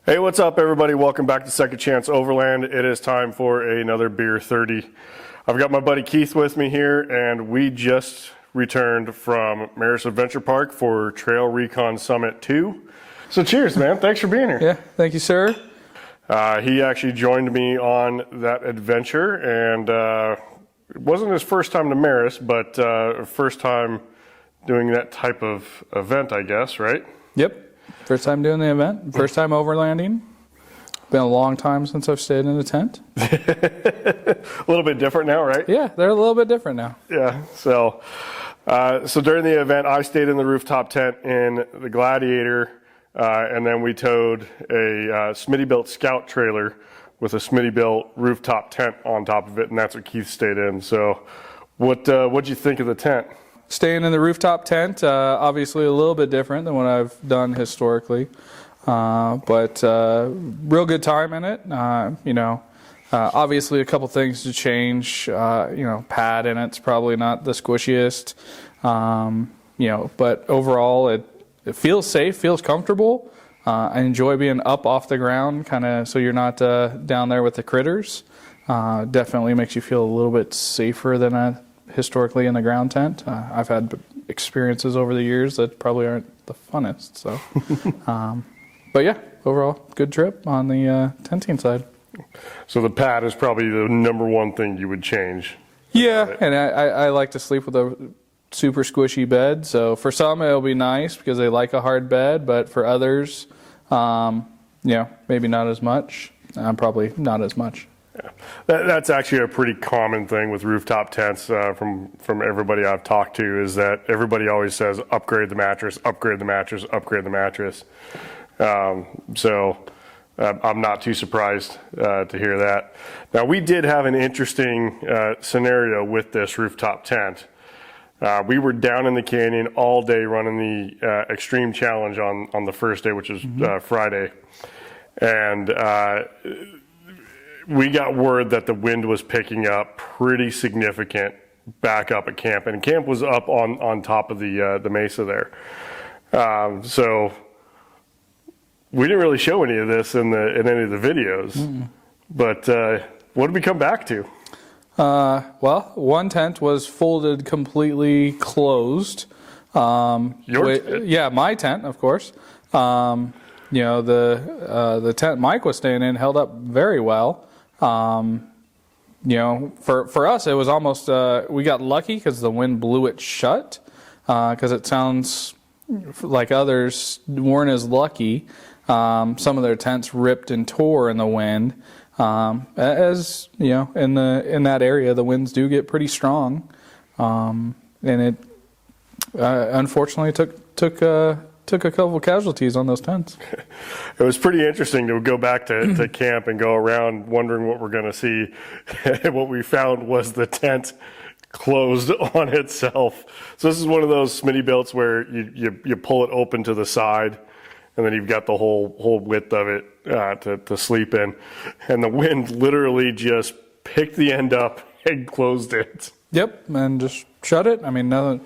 Hey, what's up, everybody? Welcome back to Second Chance Overland. It is time for another Beer 30. I've got my buddy Keith with me here, and we just returned from Maris Adventure Park for Trail Recon Summit 2. So cheers, man. Thanks for being here. Yeah, thank you, sir. He actually joined me on that adventure, and it wasn't his first time to Maris, but first time doing that type of event, I guess, right? Yep. First time doing the event. First time overlanding. Been a long time since I've stayed in a tent. A little bit different now, right? Yeah, they're a little bit different now. Yeah. So during the event, I stayed in the rooftop tent in the Gladiator, and then we towed a Smitty-built Scout trailer with a Smitty-built rooftop tent on top of it, and that's what Keith stayed in. So what'd you think of the tent? Staying in the rooftop tent, obviously a little bit different than what I've done historically, but real good time in it. Obviously a couple things to change. Pad in it's probably not the squishiest, but overall it feels safe, feels comfortable. I enjoy being up off the ground, kind of so you're not down there with the critters. Definitely makes you feel a little bit safer than historically in the ground tent. I've had experiences over the years that probably aren't the funnest. So, but yeah, overall good trip on the tenting side. So the pad is probably the number one thing you would change. Yeah, and I like to sleep with a super squishy bed. So for some it'll be nice because they like a hard bed, but for others, maybe not as much. Probably not as much. Yeah. That's actually a pretty common thing with rooftop tents from everybody I've talked to, is that everybody always says upgrade the mattress, upgrade the mattress, upgrade the mattress. So I'm not too surprised to hear that. Now, we did have an interesting scenario with this rooftop tent. We were down in the canyon all day running the extreme challenge on the first day, which is Friday. And we got word that the wind was picking up pretty significant back up at camp, and camp was up on top of the mesa there. So we didn't really show any of this in any of the videos. But what did we come back to? Well, one tent was folded completely closed. Your tent? Yeah, my tent, of course. The tent Mike was staying in held up very well. For us, it was almost, we got lucky because the wind blew it shut, because it sounds like others weren't as lucky. Some of their tents ripped and tore in the wind. As you know, in that area, the winds do get pretty strong, and it unfortunately took a couple casualties on those tents. It was pretty interesting to go back to camp and go around wondering what we're going to see. What we found was the tent closed on itself. So this is one of those Smitty builts where you pull it open to the side, and then you've got the whole width of it to sleep in. And the wind literally just picked the end up and closed it. Yep, and just shut it. I mean, no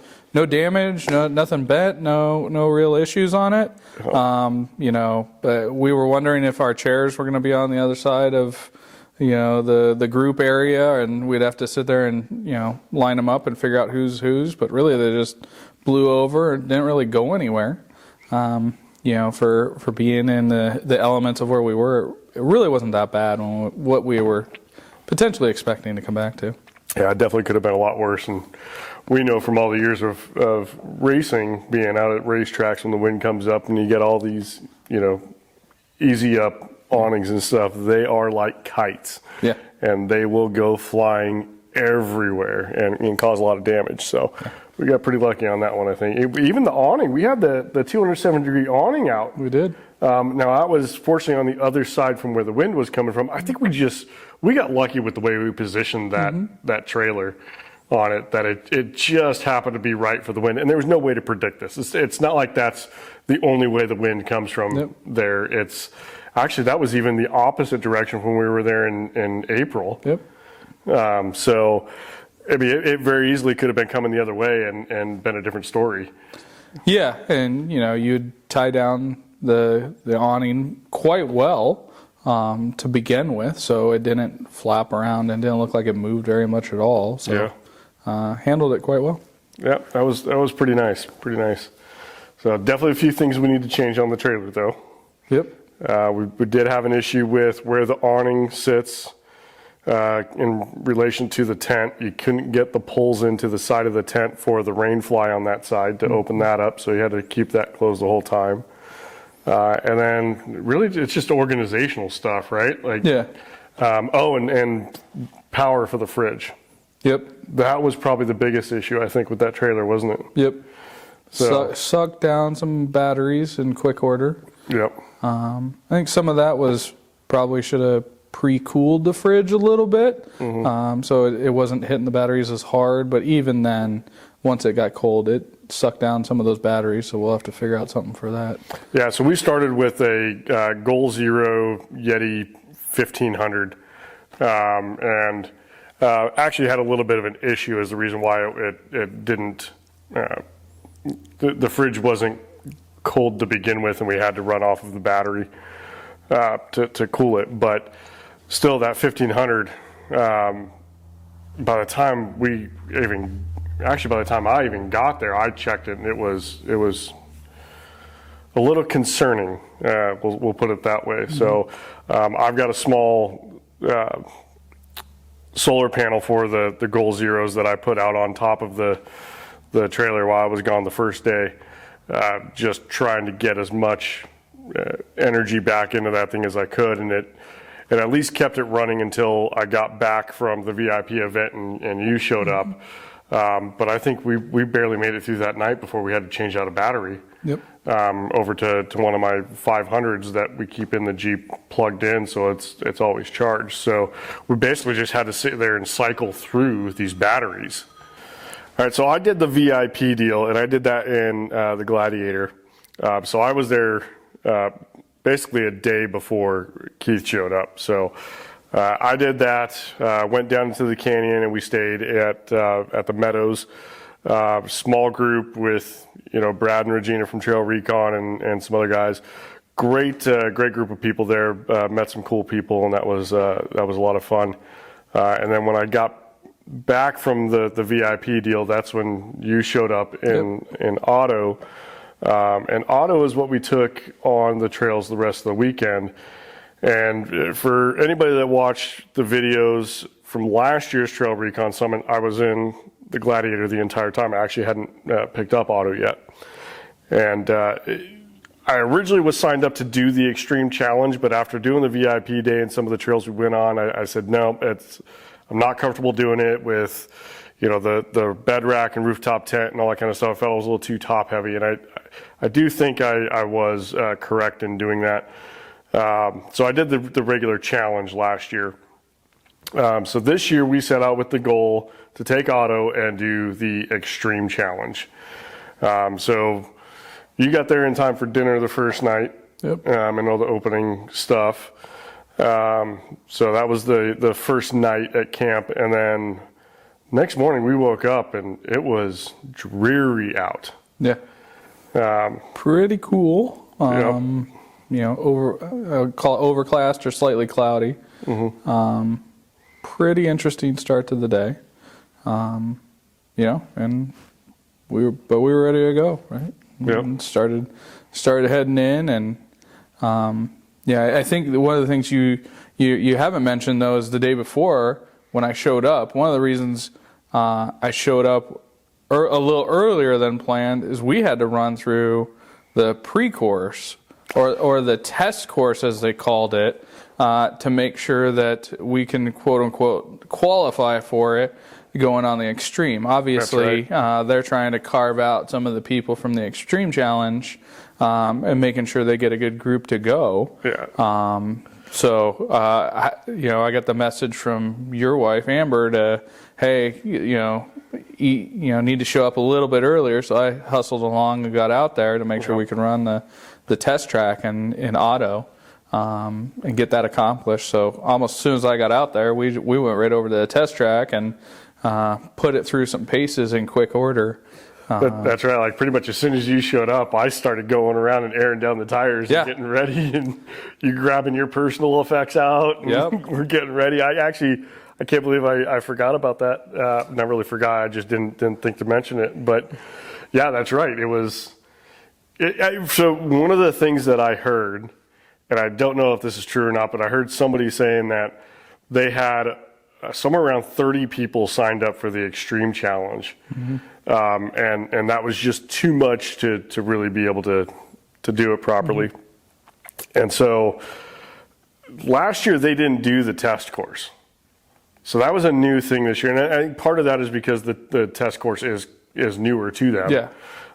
damage, nothing bent, no real issues on it. But we were wondering if our chairs were going to be on the other side of, the group area, and we'd have to sit there and, line them up and figure out who's. But really, they just blew over and didn't really go anywhere. For being in the elements of where we were, it really wasn't that bad on what we were potentially expecting to come back to. Yeah, it definitely could have been a lot worse. And we know from all the years of racing, being out at racetracks when the wind comes up and you get all these, easy up awnings and stuff, they are like kites. Yeah. And they will go flying everywhere and cause a lot of damage. So we got pretty lucky on that one, I think. Even the awning, we had the 207-degree awning out. We did. Now, I was fortunately on the other side from where the wind was coming from. I think we got lucky with the way we positioned that trailer on it, that it just happened to be right for the wind. And there was no way to predict this. It's not like that's the only way the wind comes from there. It's actually, that was even the opposite direction when we were there in April. Yep. So, I mean, it very easily could have been coming the other way and been a different story. Yeah, and, you'd tie down the awning quite well to begin with, so it didn't flap around and didn't look like it moved very much at all. So handled it quite well. Yeah, that was pretty nice. Pretty nice. So definitely a few things we need to change on the trailer, though. Yep. We did have an issue with where the awning sits in relation to the tent. You couldn't get the poles into the side of the tent for the rain fly on that side to open that up, so you had to keep that closed the whole time. And then really it's just organizational stuff, right? Like, Yeah. And power for the fridge. Yep. That was probably the biggest issue, I think, with that trailer, wasn't it? Yep. So, Sucked down some batteries in quick order. yep. I think some of that was probably should have pre-cooled the fridge a little bit, so it wasn't hitting the batteries as hard. But even then, once it got cold, it sucked down some of those batteries. So we'll have to figure out something for that. Yeah, so we started with a Goal Zero Yeti 1500, and actually had a little bit of an issue as the reason why it didn't. The fridge wasn't cold to begin with, and we had to run off of the battery to cool it. But still, that 1500, by the time I even got there, I checked it, and it was a little concerning. We'll put it that way. So I've got a small solar panel for the Goal Zeros that I put out on top of the trailer while I was gone the first day, just trying to get as much energy back into that thing as I could, and it at least kept it running until I got back from the VIP event and you showed up. But I think we barely made it through that night before we had to change out a battery. Yep. Over to one of my 500s that we keep in the Jeep plugged in, so it's always charged. So we basically just had to sit there and cycle through these batteries. All right, so I did the VIP deal, and I did that in the Gladiator. So I was there basically a day before Keith showed up. So I did that, went down into the canyon, and we stayed at the Meadows. Small group with Brad and Regina from Trail Recon and some other guys. Great group of people there. Met some cool people, and that was a lot of fun. And then when I got back from the VIP deal, that's when you showed up in auto. And auto is what we took on the trails the rest of the weekend. And for anybody that watched the videos from last year's Trail Recon Summit, I was in the Gladiator the entire time. I actually hadn't picked up auto yet. And I originally was signed up to do the Extreme Challenge, but after doing the VIP day and some of the trails we went on, I said, no, I'm not comfortable doing it with, the bed rack and rooftop tent and all that kind of stuff. I felt it was a little too top heavy, and I do think I was correct in doing that. So I did the regular challenge last year. So this year we set out with the goal to take auto and do the Extreme Challenge. So you got there in time for dinner the first night. Yep. And all the opening stuff. So that was the first night at camp, and then next morning we woke up and it was dreary out. Yeah. Pretty cool. Yep. I'll call it overcast or slightly cloudy. Pretty interesting start to the day. And we were ready to go, right? Yep. And started heading in, and I think one of the things you haven't mentioned though is the day before when I showed up. One of the reasons I showed up a little earlier than planned is we had to run through the pre-course or the test course as they called it to make sure that we can quote unquote qualify for it going on the Extreme. Obviously, right. They're trying to carve out some of the people from the Extreme Challenge and making sure they get a good group to go. Yeah. I got the message from your wife Amber to, hey, need to show up a little bit earlier. So I hustled along and got out there to make sure we could run the test track in auto and get that accomplished. So almost as soon as I got out there, we went right over to the test track and put it through some paces in quick order. That's right. Like pretty much as soon as you showed up, I started going around and airing down the tires and getting ready, and you grabbing your personal effects out. And we're getting ready. I can't believe I forgot about that. Not really forgot. I just didn't think to mention it. But yeah, that's right. It was. So one of the things that I heard, and I don't know if this is true or not, but I heard somebody saying that they had somewhere around 30 people signed up for the Extreme Challenge. And that was just too much to really be able to do it properly. And so last year they didn't do the test course. So that was a new thing this year. And I think part of that is because the test course is newer to them. Yeah.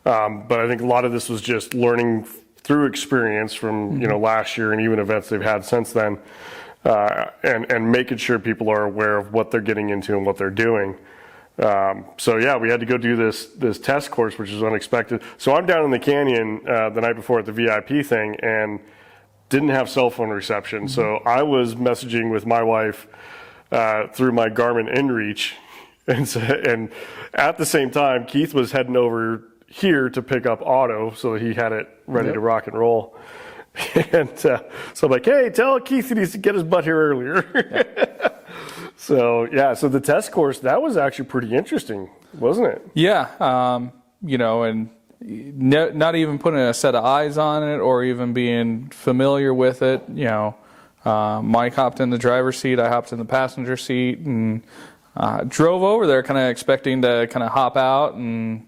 But I think a lot of this was just learning through experience from, last year and even events they've had since then. And making sure people are aware of what they're getting into and what they're doing. So yeah, we had to go do this test course, which is unexpected. So I'm down in the canyon the night before at the VIP thing and didn't have cell phone reception. So I was messaging with my wife through my Garmin InReach, and at the same time, Keith was heading over here to pick up Otto so that he had it ready to rock and roll. And so I'm like, hey, tell Keith he needs to get his butt here earlier. So the test course, that was actually pretty interesting, wasn't it? Yeah, and not even putting a set of eyes on it or even being familiar with it. Mike hopped in the driver's seat, I hopped in the passenger seat, and drove over there kind of expecting to kind of hop out and,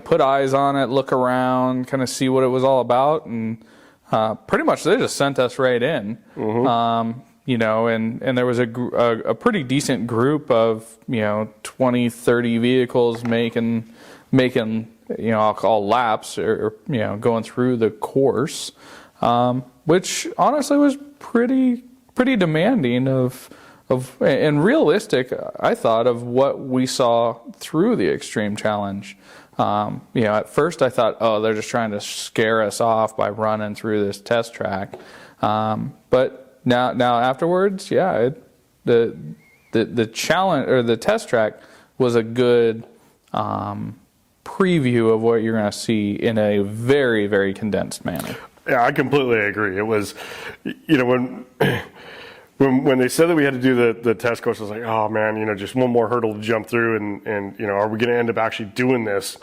put eyes on it, look around, kind of see what it was all about. And pretty much they just sent us right in. And there was a pretty decent group of 20, 30 vehicles making I'll call laps or going through the course, which honestly was pretty demanding of and realistic, I thought, of what we saw through the Extreme Challenge. At first I thought, oh, they're just trying to scare us off by running through this test track, but Now afterwards, the challenge or the test track was a good preview of what you're going to see in a very, very condensed manner. Yeah, I completely agree. It was, when they said that we had to do the test course, I was like, oh man, just one more hurdle to jump through, and are we going to end up actually doing this?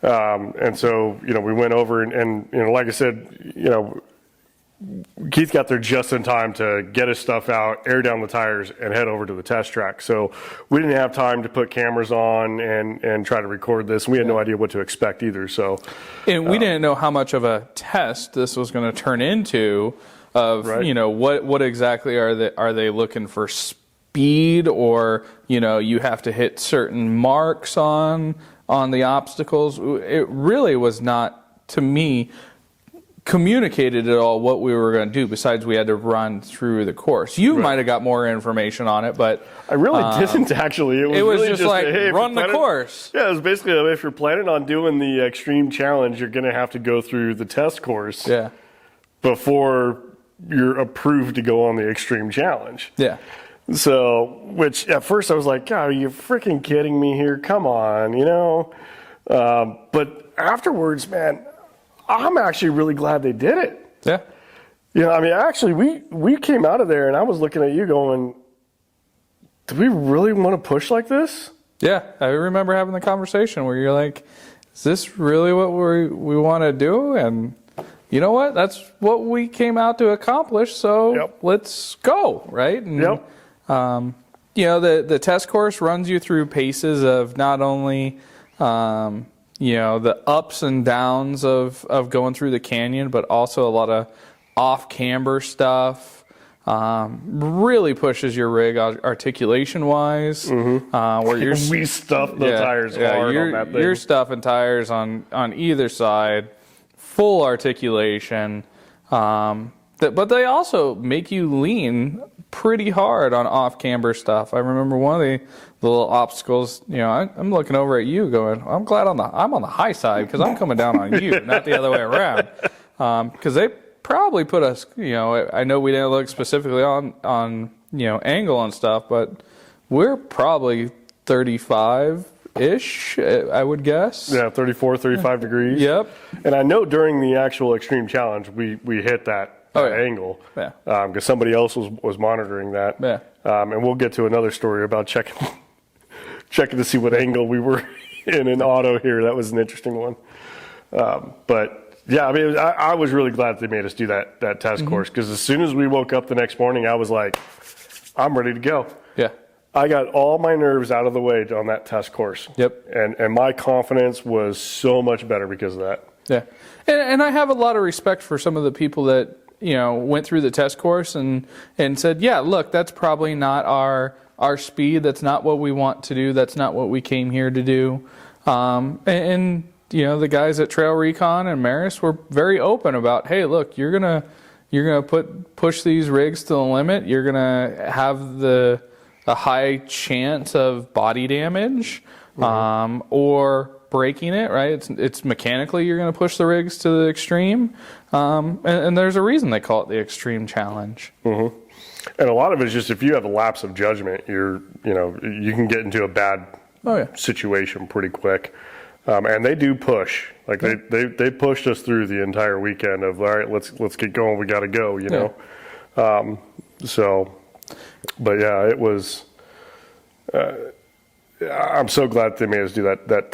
And so we went over and like I said, Keith got there just in time to get his stuff out, air down the tires, and head over to the test track. So we didn't have time to put cameras on and try to record this. We had no idea what to expect either. So, and we didn't know how much of a test this was going to turn into. What exactly are they looking for? Speed, or you have to hit certain marks on the obstacles. It really was not, to me, communicated at all what we were going to do, besides we had to run through the course. You might have got more information on it, but I really didn't actually. It was really just like, hey, run the course. Yeah, it was basically, if you're planning on doing the Extreme Challenge, you're going to have to go through the test course before you're approved to go on the Extreme Challenge. Yeah. So, which at first I was like, God, are you freaking kidding me here? Come on, but afterwards, man, I'm actually really glad they did it. Yeah. Actually, we came out of there and I was looking at you going, do we really want to push like this? Yeah. I remember having the conversation where you're like, is this really what we want to do? And you know what? That's what we came out to accomplish. So let's go. Right. And, the test course runs you through paces of not only, the ups and downs of going through the canyon, but also a lot of off-camber stuff. Really pushes your rig articulation-wise. Where we stuffed the tires hard on that thing. You're stuffing tires on either side, full articulation. But they also make you lean pretty hard on off-camber stuff. I remember one of the little obstacles, I'm looking over at you going, I'm glad I'm on the high side because I'm coming down on you, not the other way around. Because they probably put us, I know we didn't look specifically on angle and stuff, but we're probably 35 ish, I would guess. Yeah, 34, 35 degrees. Yep. And I know during the actual extreme challenge, we hit that angle. Yeah. Because somebody else was monitoring that. Yeah. And we'll get to another story about checking to see what angle we were in an auto here. That was an interesting one. But yeah, I mean, I was really glad they made us do that test course, because as soon as we woke up the next morning, I was like, I'm ready to go. Yeah. I got all my nerves out of the way on that test course. Yep. And my confidence was so much better because of that. Yeah. And I have a lot of respect for some of the people that, went through the test course and said, yeah, look, that's probably not our speed. That's not what we want to do. That's not what we came here to do. The guys at Trail Recon and Maris were very open about, hey, look, you're gonna push these rigs to the limit. You're gonna have a high chance of body damage, or breaking it. Right? It's mechanically you're gonna push the rigs to the extreme, and there's a reason they call it the extreme challenge. Mm-hmm. And a lot of it is just, if you have a lapse of judgment, you can get into a bad situation pretty quick. And they do push. Like they pushed us through the entire weekend of, all right, let's get going. We got to go, know. But yeah, it was. I'm so glad they made us do that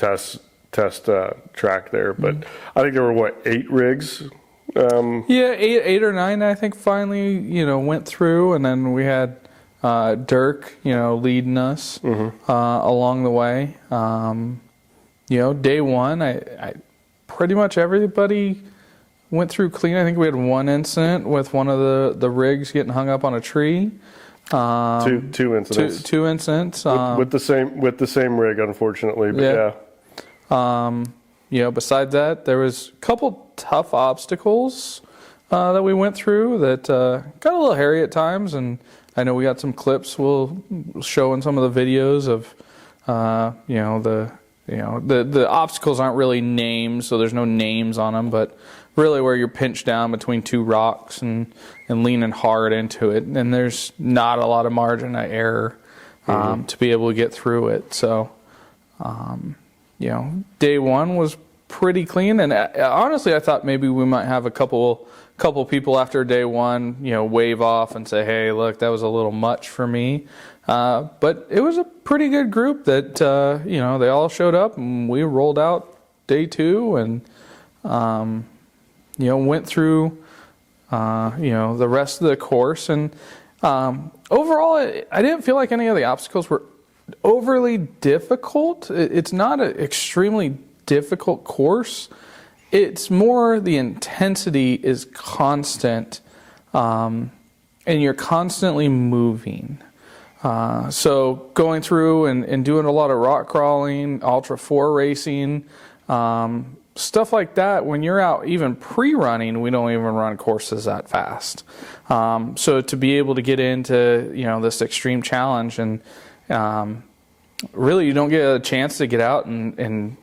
test track there. But I think there were 8 rigs. Eight or 9. I think finally went through, and then we had Dirk leading us along the way. Day one, I pretty much everybody went through clean. I think we had one incident with one of the rigs getting hung up on a tree. Two incidents. Two incidents. With the same rig, unfortunately. But yeah. Besides that, there was a couple tough obstacles that we went through that got a little hairy at times, and I know we got some clips we'll show in some of the videos of the obstacles aren't really named, so there's no names on them, but really where you're pinched down between 2 rocks and leaning hard into it, and there's not a lot of margin of error to be able to get through it. So, day one was pretty clean, and honestly, I thought maybe we might have a couple people after day one, wave off and say, hey, look, that was a little much for me. But it was a pretty good group that, they all showed up, and we rolled out day 2 and, went through, the rest of the course. And overall, I didn't feel like any of the obstacles were overly difficult. It's not an extremely difficult course. It's more the intensity is constant, and you're constantly moving. So going through and doing a lot of rock crawling, Ultra 4 racing, stuff like that. When you're out even pre-running, we don't even run courses that fast. So to be able to get into this extreme challenge, and really you don't get a chance to get out and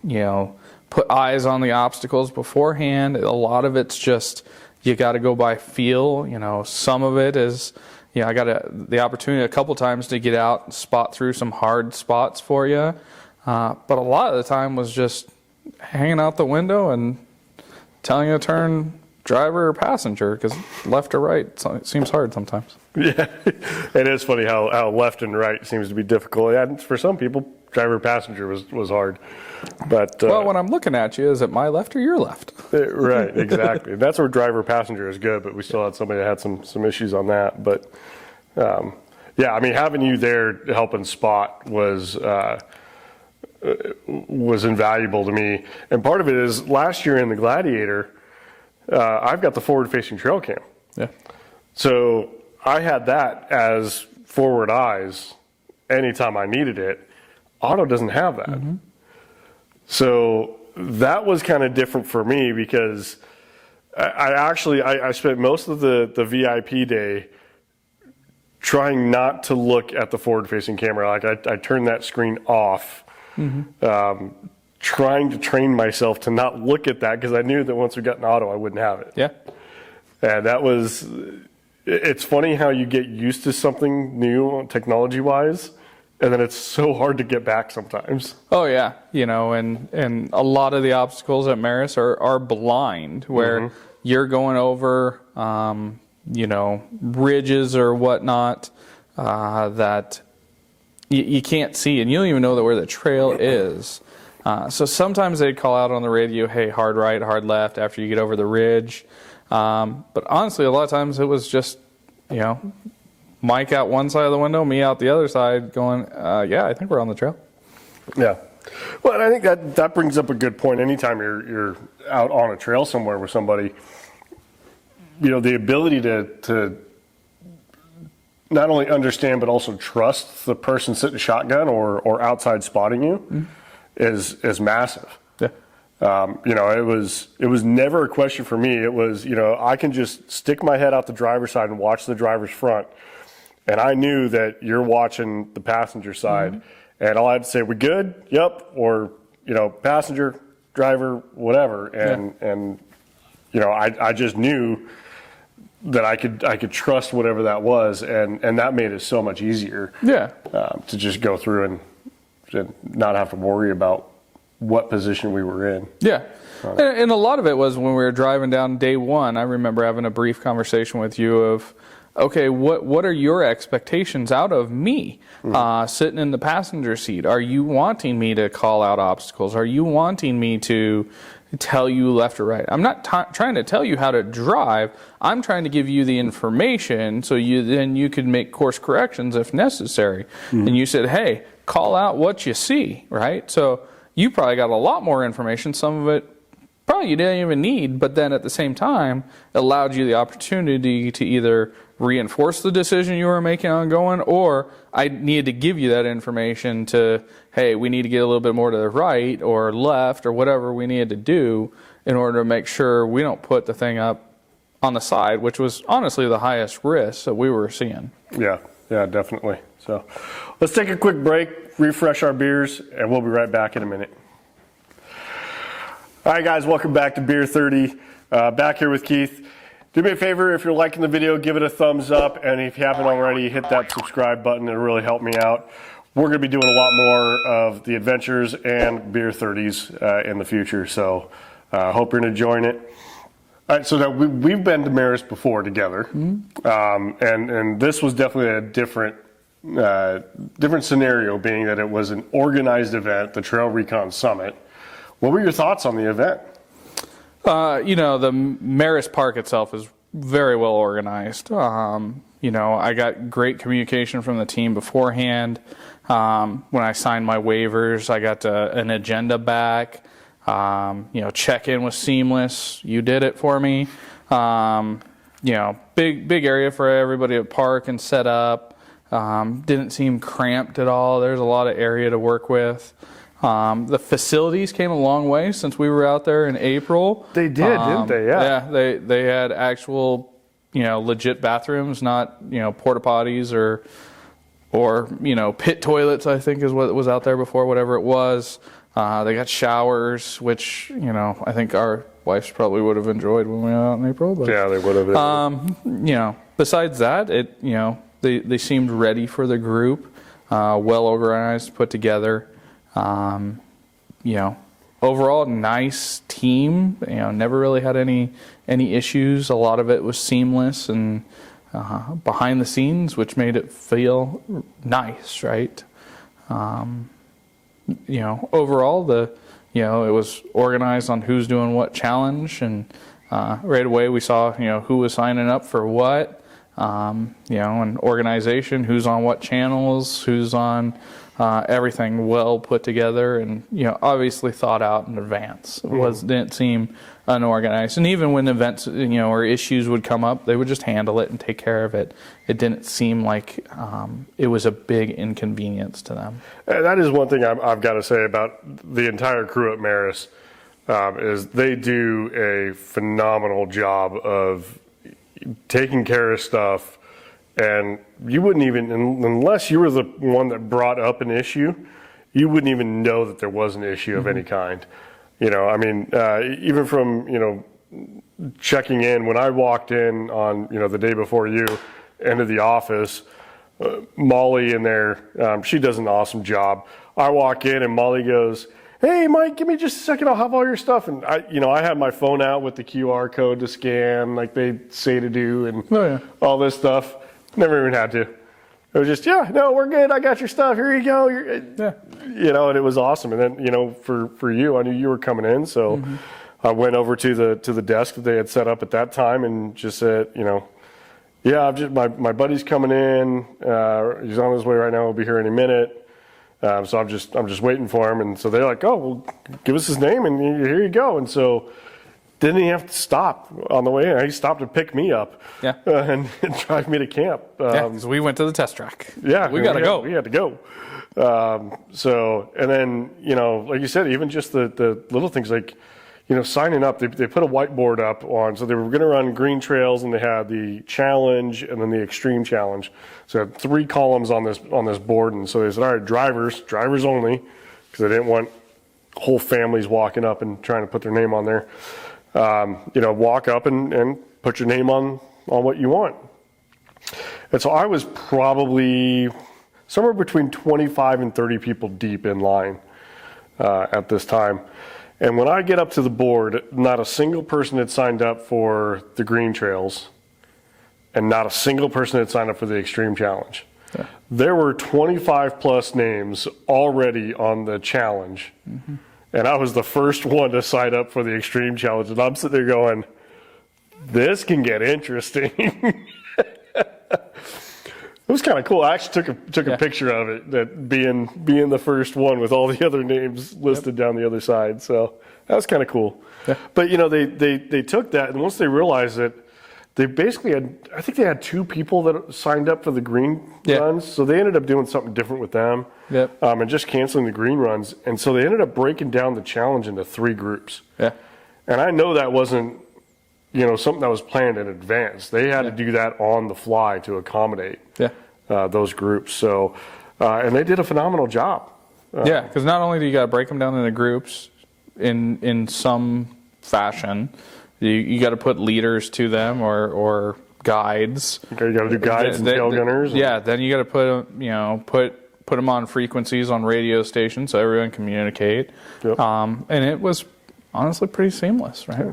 put eyes on the obstacles beforehand. A lot of it's just you got to go by feel. Some of it is. I got the opportunity a couple times to get out and spot through some hard spots for you. But a lot of the time was just hanging out the window and telling you to turn driver or passenger, because left or right, it seems hard sometimes. Yeah, it is funny how left and right seems to be difficult. And for some people, driver passenger was hard. But well, when I'm looking at you, is it my left or your left? Right, exactly. That's where driver passenger is good, but we still had somebody that had some issues on that. But yeah, I mean, having you there helping spot was invaluable to me. And part of it is, last year in the Gladiator, I've got the forward-facing trail cam. Yeah. So I had that as forward eyes anytime I needed it. Auto doesn't have that. Mm-hmm. So that was kind of different for me, because I spent most of the VIP day trying not to look at the forward-facing camera. Like I turned that screen off, trying to train myself to not look at that, because I knew that once we got in auto, I wouldn't have it. Yeah. And that was, it's funny how you get used to something new technology-wise, and then it's so hard to get back sometimes. Oh yeah, and a lot of the obstacles at Maris are blind, where you're going over, ridges or whatnot that you can't see, and you don't even know where the trail is. So sometimes they'd call out on the radio, hey, hard right, hard left after you get over the ridge. But honestly, a lot of times it was just, Mike out one side of the window, me out the other side going, yeah, I think we're on the trail. Yeah. Well, and I think that brings up a good point. Anytime you're out on a trail somewhere with somebody, the ability to not only understand but also trust the person sitting shotgun or outside spotting you is massive. Yeah. It was never a question for me. It was, I can just stick my head out the driver's side and watch the driver's front, and I knew that you're watching the passenger side, and all I had to say, we good? Yep. Or, passenger, driver, whatever. And I just knew that I could trust whatever that was, and that made it so much easier. Yeah. To just go through and not have to worry about what position we were in. Yeah. And a lot of it was when we were driving down day one, I remember having a brief conversation with you of, okay, what are your expectations out of me sitting in the passenger seat? Are you wanting me to call out obstacles? Are you wanting me to tell you left or right? I'm not trying to tell you how to drive. I'm trying to give you the information so you can make course corrections if necessary. And you said, hey, call out what you see, right? So you probably got a lot more information. Some of it probably you didn't even need, but then at the same time, it allowed you the opportunity to either reinforce the decision you were making on going, or I needed to give you that information to, hey, we need to get a little bit more to the right or left or whatever we needed to do in order to make sure we don't put the thing up on the side, which was honestly the highest risk that we were seeing. Yeah, definitely. So let's take a quick break, refresh our beers, and we'll be right back in a minute. All right, guys, welcome back to Beer30. Back here with Keith. Do me a favor, if you're liking the video, give it a thumbs up, and if you haven't already, hit that subscribe button. It'll really help me out. We're going to be doing a lot more of the adventures and Beer30s in the future, so hope you're enjoying it. All right, so now we've been to Maris before together, and this was definitely a different scenario, being that it was an organized event, the Trail Recon Summit. What were your thoughts on the event? The Maris Park itself is very well organized. I got great communication from the team beforehand. When I signed my waivers, I got an agenda back. Check-in was seamless. You did it for me. Big area for everybody to park and set up. Didn't seem cramped at all. There's a lot of area to work with. The facilities came a long way since we were out there in April. They did, didn't they? Yeah. Yeah, they had actual, legit bathrooms, not, porta potties or pit toilets, I think is what was out there before, whatever it was. They got showers, which, I think our wives probably would have enjoyed when we were out in April. But, yeah, they would have. Besides that, they seemed ready for the group, well organized, put together. Overall nice team, never really had any issues. A lot of it was seamless and behind the scenes, which made it feel nice, right? Overall it was organized on who's doing what challenge, and right away we saw, who was signing up for what, and organization, who's on what channels, who's on everything well put together and, obviously thought out in advance. It didn't seem unorganized. And even when events, or issues would come up, they would just handle it and take care of it. It didn't seem like it was a big inconvenience to them. That is one thing I've got to say about the entire crew at Maris, is they do a phenomenal job of taking care of stuff. And you wouldn't even, unless you were the one that brought up an issue, you wouldn't even know that there was an issue of any kind. Even from, checking in, when I walked in on, the day before you into the office, Molly in there, she does an awesome job. I walk in and Molly goes, "Hey, Mike, give me just a second. I'll have all your stuff." And I had my phone out with the QR code to scan, like they say to do, and all this stuff. Never even had to. It was just, "Yeah, no, we're good. I got your stuff. Here you go." And it was awesome. And then, for you, I knew you were coming in, so I went over to the desk that they had set up at that time and just said, "Yeah, my buddy's coming in. He's on his way right now. He'll be here any minute. So I'm just waiting for him." And so they're like, "Oh, well, give us his name and here you go." And so didn't he have to stop on the way in? He stopped to pick me up and drive me to camp. Because we went to the test track. Yeah, we got to go. We had to go. And then, like you said, even just the little things like, signing up, they put a whiteboard up on, so they were going to run green trails, and they had the challenge and then the extreme challenge. So they had 3 columns on this board, and so they said, "All right, drivers only," because they didn't want whole families walking up and trying to put their name on there. Walk up and put your name on what you want. And so I was probably somewhere between 25 and 30 people deep in line at this time. And when I get up to the board, not a single person had signed up for the green trails, and not a single person had signed up for the extreme challenge. Yeah. There were 25 plus names already on the challenge. And I was the first one to sign up for the extreme challenge. And I'm sitting there going, this can get interesting. It was kind of cool. I actually took a picture of it, that being the first one with all the other names listed down the other side. So that was kind of cool. Yeah. But they took that, and once they realized it, they basically I think they had 2 people that signed up for the green runs. So they ended up doing something different with them. And just canceling the green runs. And so they ended up breaking down the challenge into 3 groups. Yeah. And I know that wasn't something that was planned in advance. They had to do that on the fly to accommodate those groups. So, and they did a phenomenal job. Because not only do you got to break them down into groups in some fashion, you got to put leaders to them or guides. Okay, you got to do guides and tail gunners. Then you got to put them on frequencies on radio stations so everyone can communicate. And it was honestly pretty seamless, right?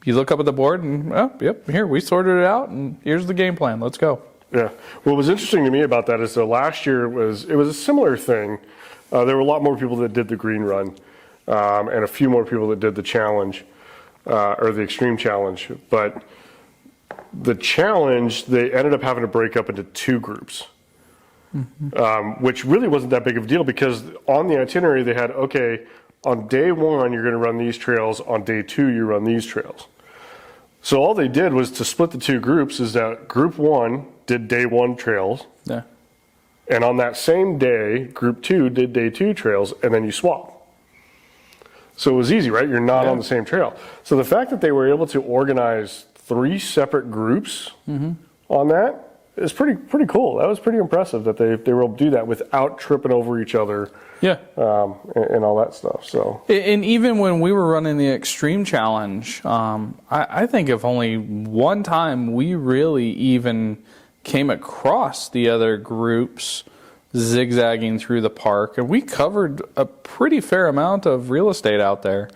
You look up at the board and, here, we sorted it out, and here's the game plan. Let's go. Yeah. What was interesting to me about that is that last year it was a similar thing. There were a lot more people that did the green run, and a few more people that did the challenge, or the extreme challenge. But the challenge, they ended up having to break up into 2 groups, which really wasn't that big of a deal, because on the itinerary they had, okay, on day 1, you're going to run these trails. On day 2, you run these trails. So all they did was to split the 2 groups, is that group 1 did day 1 trails. Yeah. And on that same day, group 2 did day 2 trails, and then you swap. So it was easy, right? You're not on the same trail. So the fact that they were able to organize 3 separate groups on that is pretty cool. That was pretty impressive that they were able to do that without tripping over each other. And all that stuff. So, and even when we were running the extreme challenge, I think of only one time we really even came across the other groups zigzagging through the park, and we covered a pretty fair amount of real estate out there.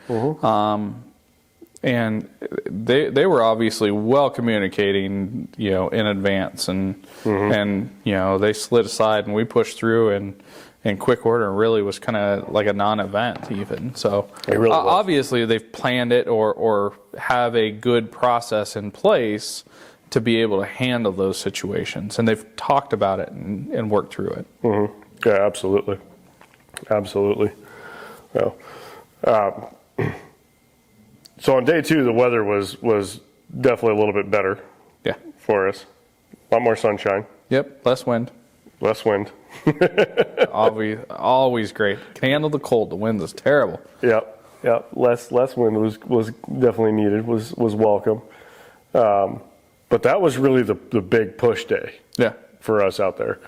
And they were obviously well communicating, in advance, and they slid aside and we pushed through in quick order, and really was kind of like a non-event even. So really obviously they've planned it or have a good process in place to be able to handle those situations, and they've talked about it and worked through it. Yeah, absolutely. Well, so on day 2, the weather was definitely a little bit better. For us, a lot more sunshine. Less wind. Always great. Can handle the cold. The wind is terrible. Less wind was definitely needed. Was welcome. But that was really the big push day. For us out there,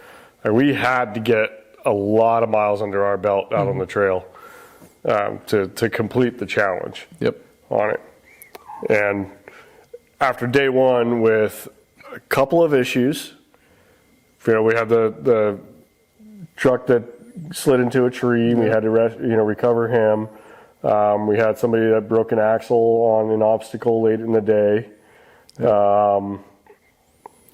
and we had to get a lot of miles under our belt out on the trail to complete the challenge. On it. And after day 1, with a couple of issues, we had the truck that slid into a tree. We had to recover him. We had somebody that broke an axle on an obstacle late in the day. I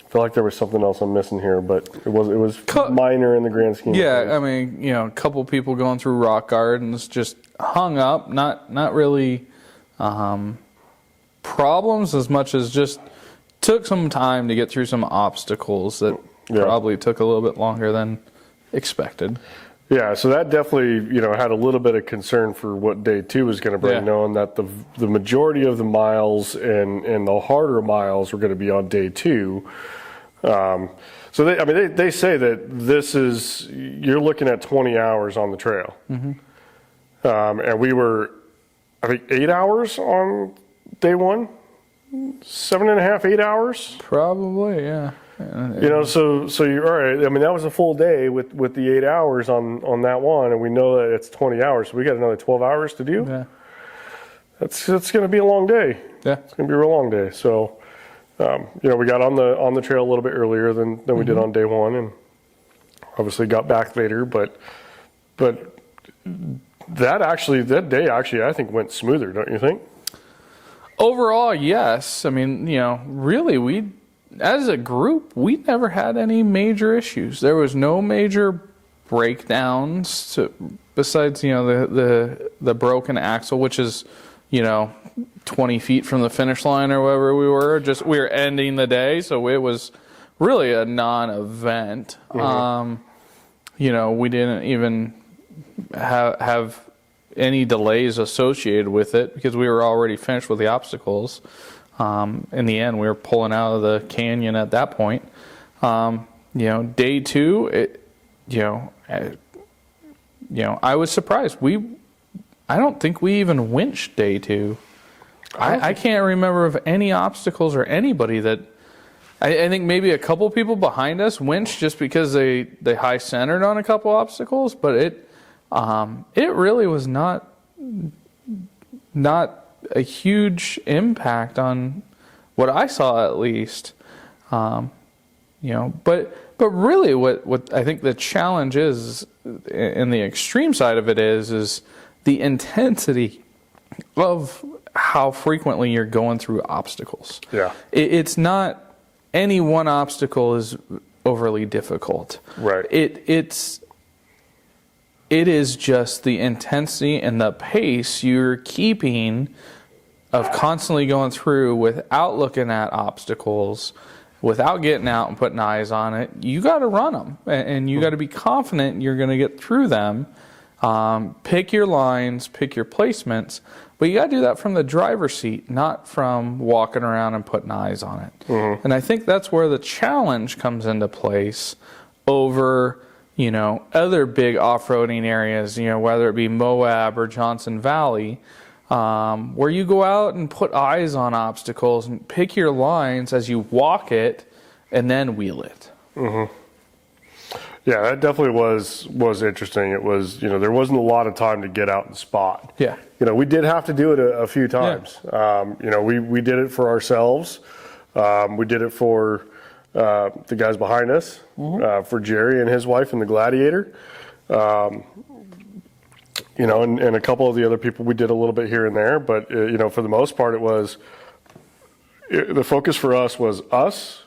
feel like there was something else I'm missing here, but it was minor in the grand scheme. Yeah, I mean, a couple people going through rock gardens just hung up, not really problems as much as just took some time to get through some obstacles that probably took a little bit longer than expected. Yeah, so that definitely, had a little bit of concern for what day 2 was going to bring, knowing that the majority of the miles and the harder miles were going to be on day 2. So they say that you're looking at 20 hours on the trail. Mm-hmm. And we were, I think, 8 hours on day 1, 7.5, 8 hours. Probably, yeah. So you're all right. I mean, that was a full day with the 8 hours on that one, and we know that it's 20 hours. So we got another 12 hours to do. Yeah. That's going to be a long day. Yeah. It's going to be a real long day. So, we got on the trail a little bit earlier than we did on day 1, and obviously got back later. But that day actually I think went smoother, don't you think? Overall, yes. I mean, really as a group, we never had any major issues. There was no major breakdowns besides, the broken axle, which is, 20 feet from the finish line or wherever we were. We were ending the day, so it was really a non-event. Mm-hmm. We didn't even have any delays associated with it because we were already finished with the obstacles. In the end, we were pulling out of the canyon at that point. Day 2, I was surprised. I don't think we even winched day 2. I can't remember of any obstacles or anybody that. I think maybe a couple people behind us winched just because they high centered on a couple obstacles, but it really was not a huge impact on what I saw, at least. But really what I think the challenge is, in the extreme side of it is the intensity of how frequently you're going through obstacles. Yeah. It's not any one obstacle is overly difficult. Right. It is just the intensity and the pace you're keeping of constantly going through without looking at obstacles, without getting out and putting eyes on it. You got to run them, and you got to be confident you're going to get through them. Pick your lines, pick your placements, but you got to do that from the driver's seat, not from walking around and putting eyes on it. Mm-hmm. And I think that's where the challenge comes into place over, other big off-roading areas, whether it be Moab or Johnson Valley, where you go out and put eyes on obstacles and pick your lines as you walk it and then wheel it. Mm-hmm. Yeah, that definitely was interesting. It was, there wasn't a lot of time to get out and spot. Yeah. We did have to do it a few times. Yeah. We did it for ourselves. We did it for the guys behind us, mm-hmm. For Jerry and his wife in the Gladiator. And a couple of the other people, we did a little bit here and there. But, for the most part, the focus for us was us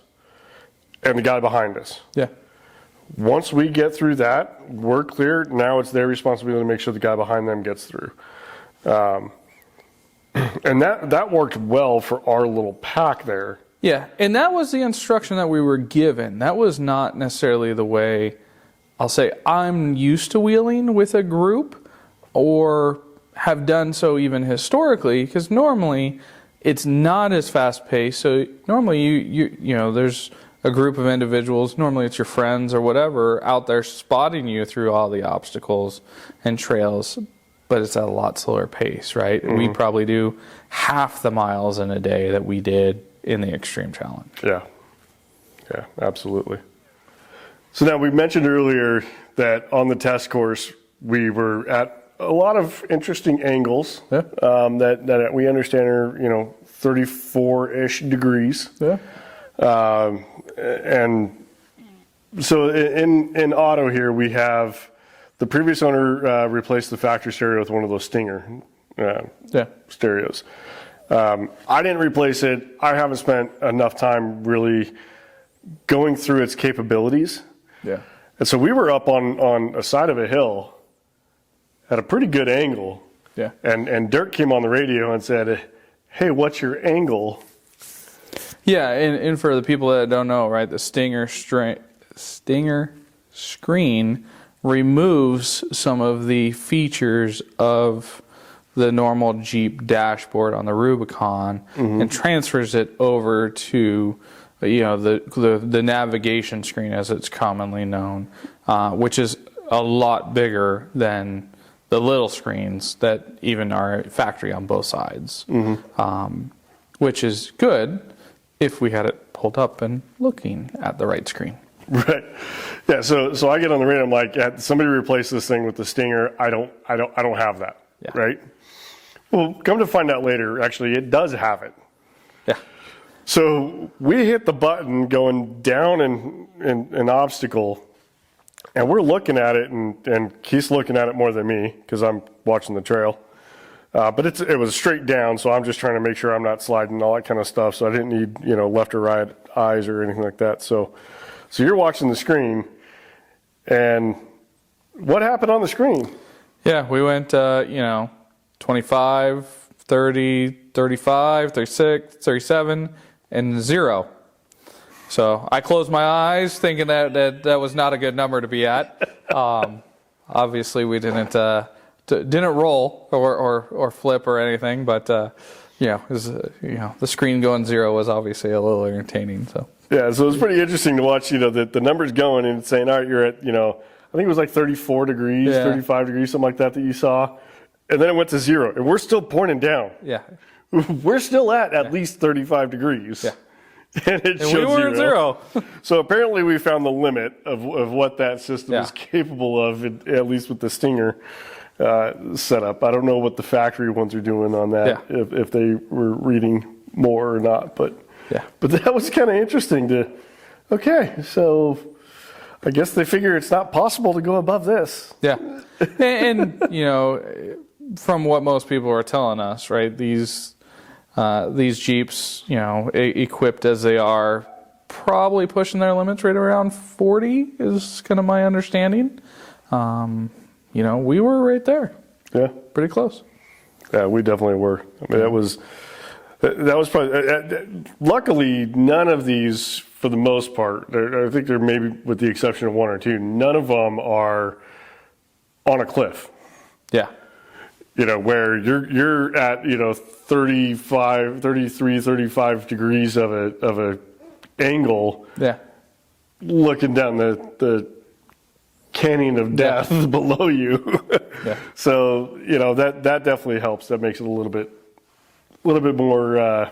and the guy behind us. Yeah. Once we get through that, we're clear. Now it's their responsibility to make sure the guy behind them gets through. And that worked well for our little pack there. Yeah, and that was the instruction that we were given. That was not necessarily the way, I'll say, I'm used to wheeling with a group or have done so even historically, because normally it's not as fast-paced. So normally you there's a group of individuals, normally it's your friends or whatever, out there spotting you through all the obstacles and trails, but it's at a lot slower pace, right? Mm-hmm. We probably do half the miles in a day that we did in the Extreme Challenge. Yeah, absolutely. So now we mentioned earlier that on the test course, we were at a lot of interesting angles that we understand are, 34-ish degrees. Yeah. And So in auto here, we have the previous owner replaced the factory stereo with one of those Stinger stereos. I didn't replace it. I haven't spent enough time really going through its capabilities. Yeah. And so we were up on a side of a hill at a pretty good angle. Yeah. And Dirk came on the radio and said, "Hey, what's your angle?" Yeah, and for the people that don't know, right, the Stinger screen removes some of the features of the normal Jeep dashboard on the Rubicon and transfers it over to, the navigation screen as it's commonly known, which is a lot bigger than the little screens that even are factory on both sides, which is good if we had it pulled up and looking at the right screen. Right. Yeah. So I get on the radio. I'm like, somebody replace this thing with the Stinger. I don't have that. Yeah. Right. Well, come to find out later, actually, it does have it. Yeah. So we hit the button going down an obstacle, and we're looking at it, and Keith's looking at it more than me because I'm watching the trail. But it was straight down, so I'm just trying to make sure I'm not sliding, all that kind of stuff. So I didn't need left or right eyes or anything like that. So you're watching the screen, and what happened on the screen? Yeah, we went 25, 30, 35, 36, 37, and 0. So I closed my eyes thinking that was not a good number to be at. Obviously, we didn't roll or flip or anything, but the screen going 0 was obviously a little entertaining. So yeah, so it was pretty interesting to watch. The numbers going and saying, all right, you're at I think it was like 34 degrees, 35 degrees, something like that you saw, and then it went to 0, and we're still pointing down. Yeah, we're still at least 35 degrees. Yeah. And it showed we were at 0. So apparently we found the limit of what that system is capable of, at least with the Stinger setup. I don't know what the factory ones are doing on that, if they were reading more or not. But that was kind of interesting so I guess they figure it's not possible to go above this. Yeah. And from what most people are telling us, right, these Jeeps, equipped as they are, probably pushing their limits right around 40 is kind of my understanding. We were right there. Yeah. Pretty close. Yeah, we definitely were. I mean, that was probably, luckily, none of these, for the most part, I think there maybe with the exception of one or two, none of them are on a cliff. Yeah. Where you're at, 35, 33, 35 degrees of a angle. Yeah. Looking down the canyon of death below you. Yeah. So, that definitely helps. That makes it a little bit more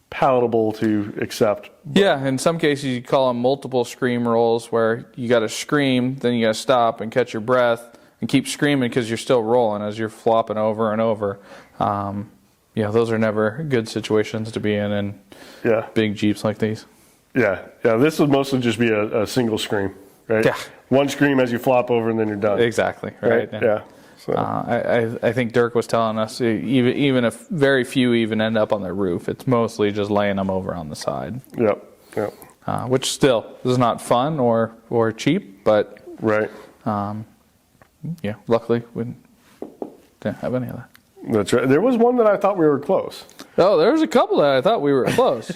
palatable to accept. Yeah, in some cases you call them multiple scream rolls where you got to scream, then you got to stop and catch your breath and keep screaming because you're still rolling as you're flopping over and over. Those are never good situations to be in big Jeeps like these. Yeah, this would mostly just be a single scream, right? Yeah. One scream as you flop over and then you're done. Exactly, right? Yeah. So. I think Dirk was telling us even if very few even end up on the roof, it's mostly just laying them over on the side. Yep. Which still is not fun or cheap, but right. Luckily we didn't have any of that. That's right. There was one that I thought we were close. Oh, there was a couple that I thought we were close.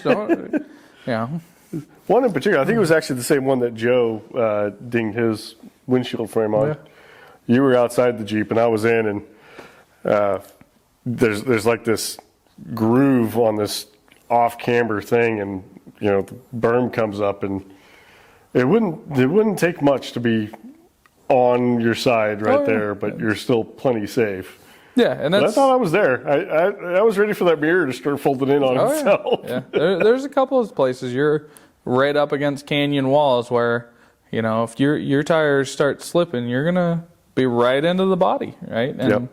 One in particular, I think it was actually the same one that Joe dinged his windshield frame on. Yeah. You were outside the Jeep and I was in, and there's like this groove on this off camber thing, and the berm comes up, and it wouldn't take much to be on your side there, but you're still plenty safe. Yeah, and I thought I was there. I was ready for that mirror to start folding in on itself. Yeah. There's a couple of places you're right up against canyon walls where if your tires start slipping, you're gonna be right into the body, right? And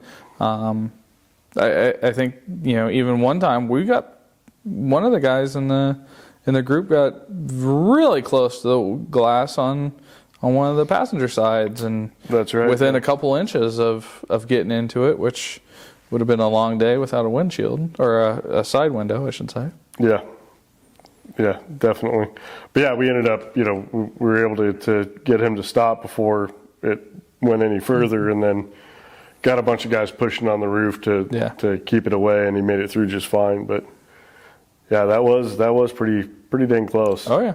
I think even one time we got one of the guys in the in the group got really close to the glass on one of the passenger sides, and That's right. within a couple inches of getting into it, which would have been a long day without a windshield, or a side window, I should say. Yeah. Yeah, definitely. But yeah, we ended up, we were able to get him to stop before it went any further, and then got a bunch of guys pushing on the roof to keep it away, and he made it through just fine. But yeah, that was pretty dang close. Oh yeah.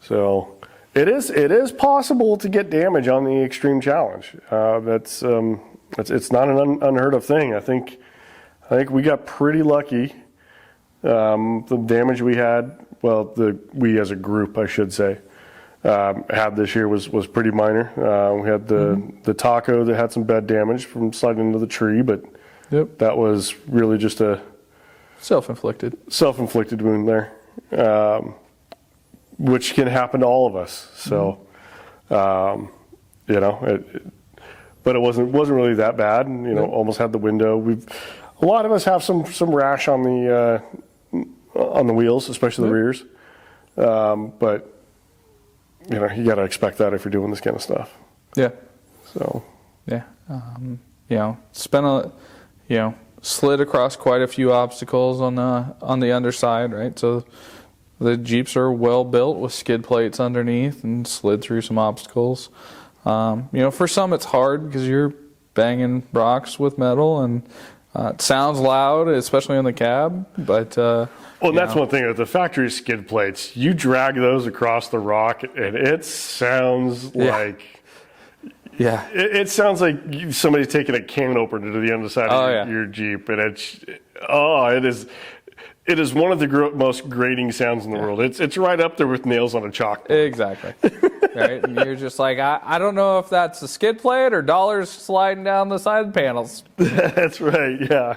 So it is possible to get damage on the extreme challenge. It's not an unheard of thing. I think we got pretty lucky. The damage we had, we as a group, I should say, had this year was pretty minor. We had the taco that had some bed damage from sliding into the tree, but that was really just a self-inflicted wound there, which can happen to all of us. So, but it wasn't really that bad. And, almost had the window. A lot of us have some rash on the wheels, especially the rears. But you got to expect that if you're doing this kind of stuff. Yeah. So. Yeah. Slid across quite a few obstacles on the underside, right? So the Jeeps are well built with skid plates underneath, and slid through some obstacles. For some it's hard because you're banging rocks with metal, and it sounds loud, especially in the cab. But that's one thing with the factory skid plates. You drag those across the rock, and it sounds like. Yeah. It sounds like somebody's taking a can opener to the underside of your Jeep, and it is one of the most grating sounds in the world. It's right up there with nails on a chalkboard. Exactly. Right? And you're just like, I don't know if that's a skid plate or dollars sliding down the side panels. That's right. Yeah.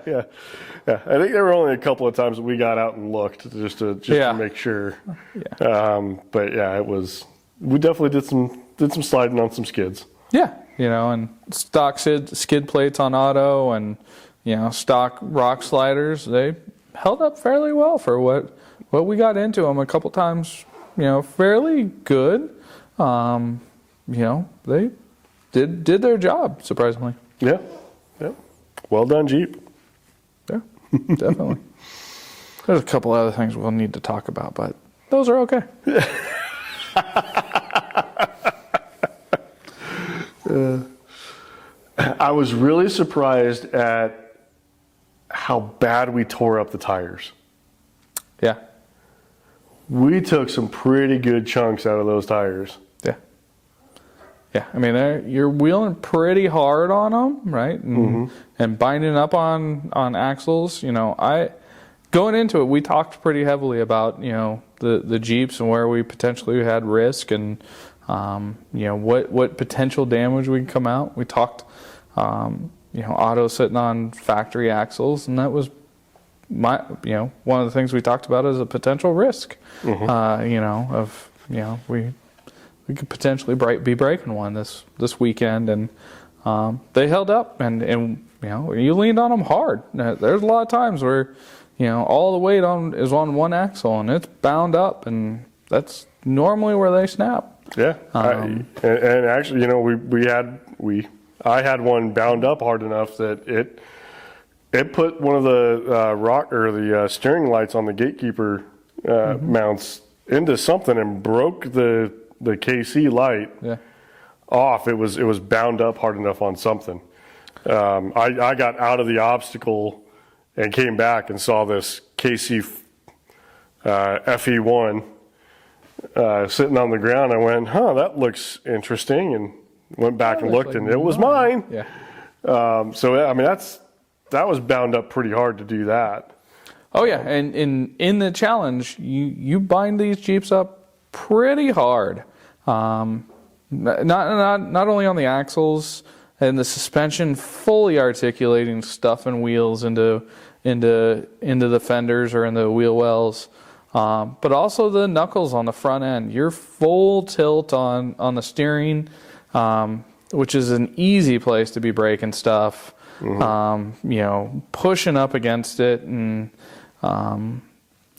I think there were only a couple of times that we got out and looked just to make sure. Yeah. But yeah, we definitely did some sliding on some skids. Yeah. And stock skid plates on auto, and stock rock sliders, they held up fairly well for what we got into them a couple times. Fairly good. They did their job, surprisingly. Yeah. Well done, Jeep. Yeah, definitely. There's a couple other things we'll need to talk about, but those are okay. I was really surprised at how bad we tore up the tires. Yeah. We took some pretty good chunks out of those tires. Yeah. I mean, you're wheeling pretty hard on them, right? And binding up on axles. Going into it, we talked pretty heavily about the Jeeps and where we potentially had risk, and what potential damage we can come out. We talked, auto sitting on factory axles, and that was one of the things we talked about as a potential risk. We could potentially be breaking one this weekend, and they held up, and you leaned on them hard. There's a lot of times where all the weight is on one axle, and it's bound up, and that's normally where they snap. Yeah, and actually, I had one bound up hard enough that it put one of the steering lights on the gatekeeper mounts into something and broke the KC light off. It was bound up hard enough on something. I got out of the obstacle and came back and saw this KC FE1 sitting on the ground. I went, that looks interesting, and went back and looked, and it was mine. Yeah. So I mean, that was bound up pretty hard to do that. Oh yeah, and in the challenge, you bind these Jeeps up pretty hard. Not only on the axles and the suspension, fully articulating stuff and wheels into the fenders or in the wheel wells, but also the knuckles on the front end. You're full tilt on the steering, which is an easy place to be breaking stuff. Pushing up against it, and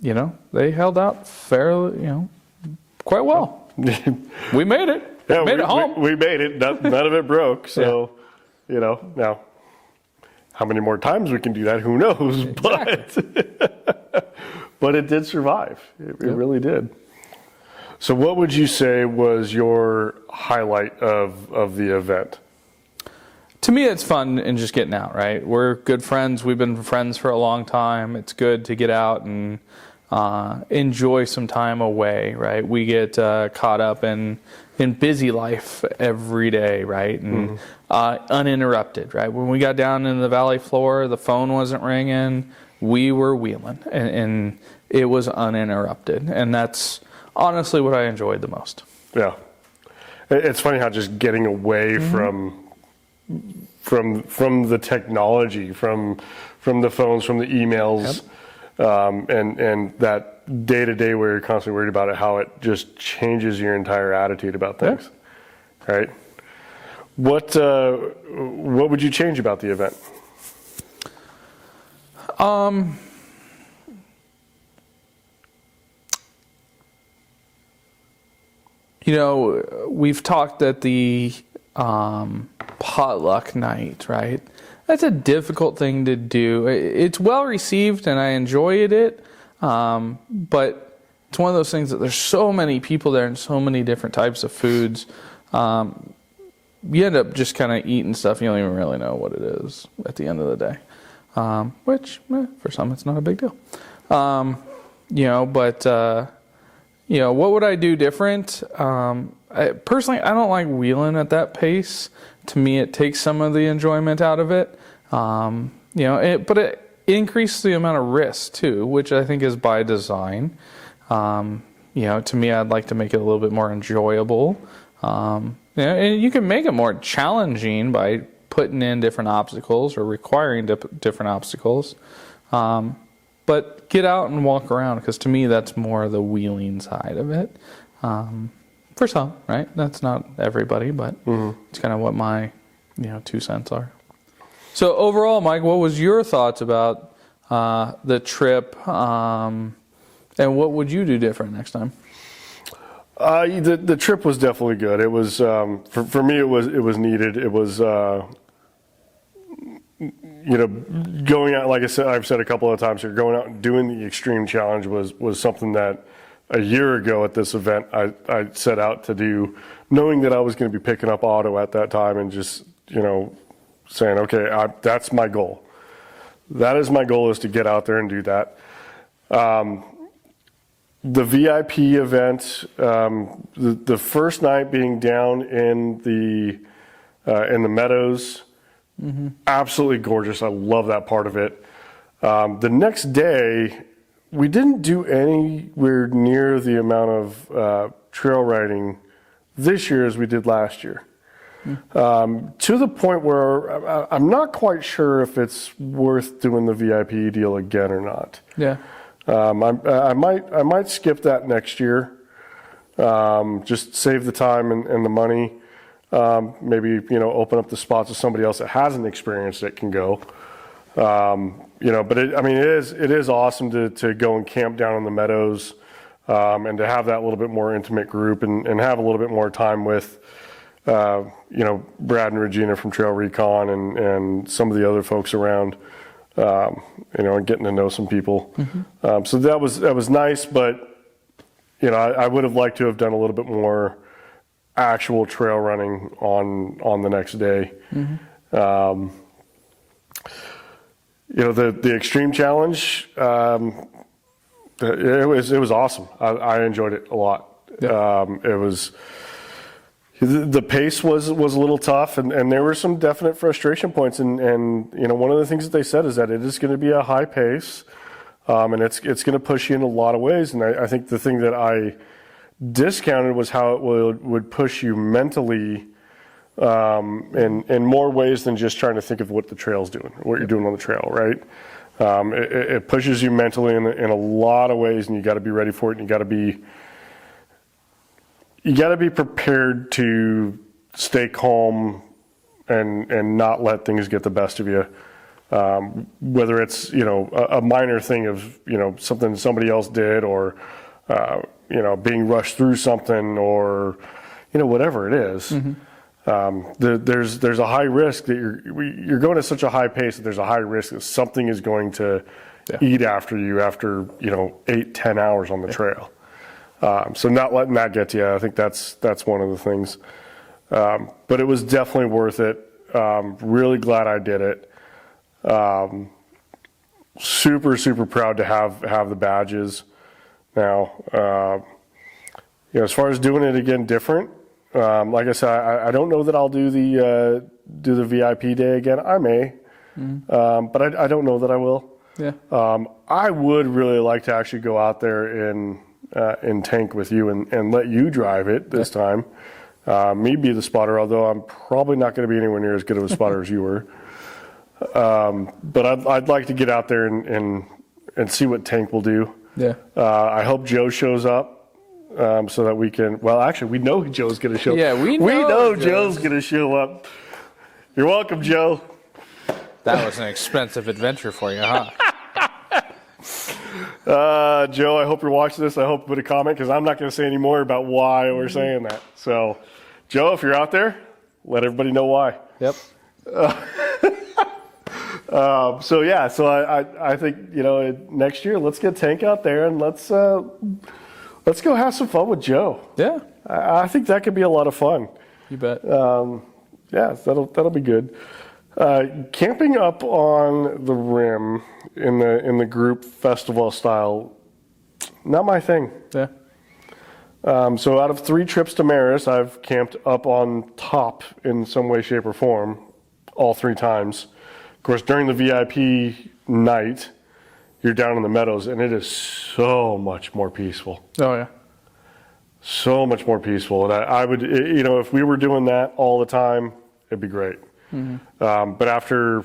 they held out fairly, quite well. We made it. Yeah, made it home. We made it. None of it broke. So, now how many more times we can do that, who knows? Exactly. But it did survive. It really did. So what would you say was your highlight of the event? To me, it's fun and just getting out, right? We're good friends. We've been friends for a long time. It's good to get out and enjoy some time away, right? We get caught up in busy life every day, right? And uninterrupted, right? When we got down in the valley floor, the phone wasn't ringing. We were wheeling, and it was uninterrupted. And that's honestly what I enjoyed the most. Yeah. It's funny how just getting away from the technology, from the phones, from the emails, and that day to day where you're constantly worried about it, how it just changes your entire attitude about things, right? What would you change about the event? We've talked at the potluck night, right? That's a difficult thing to do. It's well received and I enjoyed it, but it's one of those things that there's so many people there and so many different types of foods. You end up just kind of eating stuff you don't even really know what it is at the end of the day, which for some it's not a big deal. What would I do different? Personally, I don't like wheeling at that pace. To me, it takes some of the enjoyment out of it. But it increases the amount of risk too, which I think is by design. To me, I'd like to make it a little bit more enjoyable. And you can make it more challenging by putting in different obstacles or requiring different obstacles. But get out and walk around, because to me, that's more the wheeling side of it. For some, right? That's not everybody, but it's kind of what my 2 cents are. So overall, Mike, what was your thoughts about the trip, and what would you do different next time? The trip was definitely good. It was for me. It was needed. It was going out. Like I've said a couple of times here, going out and doing the extreme challenge was something that a year ago at this event I set out to do, knowing that I was going to be picking up auto at that time, and just saying, okay, that's my goal. That is my goal, is to get out there and do that. The VIP event, the first night being down in the meadows, absolutely gorgeous. I love that part of it. The next day, we didn't do anywhere near the amount of trail riding this year as we did last year. To the point where I'm not quite sure if it's worth doing the VIP deal again or not. Yeah. I might skip that next year. Just save the time and the money. Maybe open up the spots to somebody else that hasn't experienced it can go. But it is awesome to go and camp down in the meadows, and to have that little bit more intimate group, and have a little bit more time with Brad and Regina from Trail Recon, and some of the other folks around, and getting to know some people. So that was nice, but I would have liked to have done a little bit more actual trail running on the next day. The extreme challenge, it was awesome. I enjoyed it a lot. Yeah. The pace was a little tough, and there were some definite frustration points. And one of the things that they said is that it is going to be a high pace, and it's going to push you in a lot of ways. And I think the thing that I discounted was how it would push you mentally, in more ways than just trying to think of what the trail's doing, what you're doing on the trail, right? It pushes you mentally in a lot of ways, and you got to be ready for it, and you got to be prepared to stay calm and not let things get the best of you. whether it's, a minor thing of, something somebody else did, or, being rushed through something, or, whatever it is. There's a high risk that you're going at such a high pace that there's a high risk that something is going to eat after you after 8-10 hours on the trail. So not letting that get to you, I think that's one of the things. But it was definitely worth it. Really glad I did it. Super proud to have the badges now. As far as doing it again different, like I said, I don't know that I'll do the VIP day again. I may, but I don't know that I will. Yeah. I would really like to actually go out there in tank with you and let you drive it this time. Me be the spotter, although I'm probably not going to be anywhere near as good of a spotter as you were. But I'd like to get out there and see what tank will do. Yeah. I hope Joe shows up. So that we can, well, actually, we know Joe's going to show up. Yeah, we know Joe's going to show up. You're welcome, Joe. That was an expensive adventure for you, huh? Joe, I hope you're watching this. I hope you put a comment, because I'm not going to say any more about why we're saying that. So, Joe, if you're out there, let everybody know why. Yep. So I think, next year, let's get Tank out there and let's go have some fun with Joe. Yeah. I think that could be a lot of fun. You bet. That'll be good. Camping up on the rim in the group festival style, not my thing. Yeah. So out of 3 trips to Maris, I've camped up on top in some way, shape, or form all 3 times. Of course, during the VIP night, you're down in the meadows, and it is so much more peaceful. Oh, yeah. So much more peaceful. And I would, if we were doing that all the time, it'd be great. But after,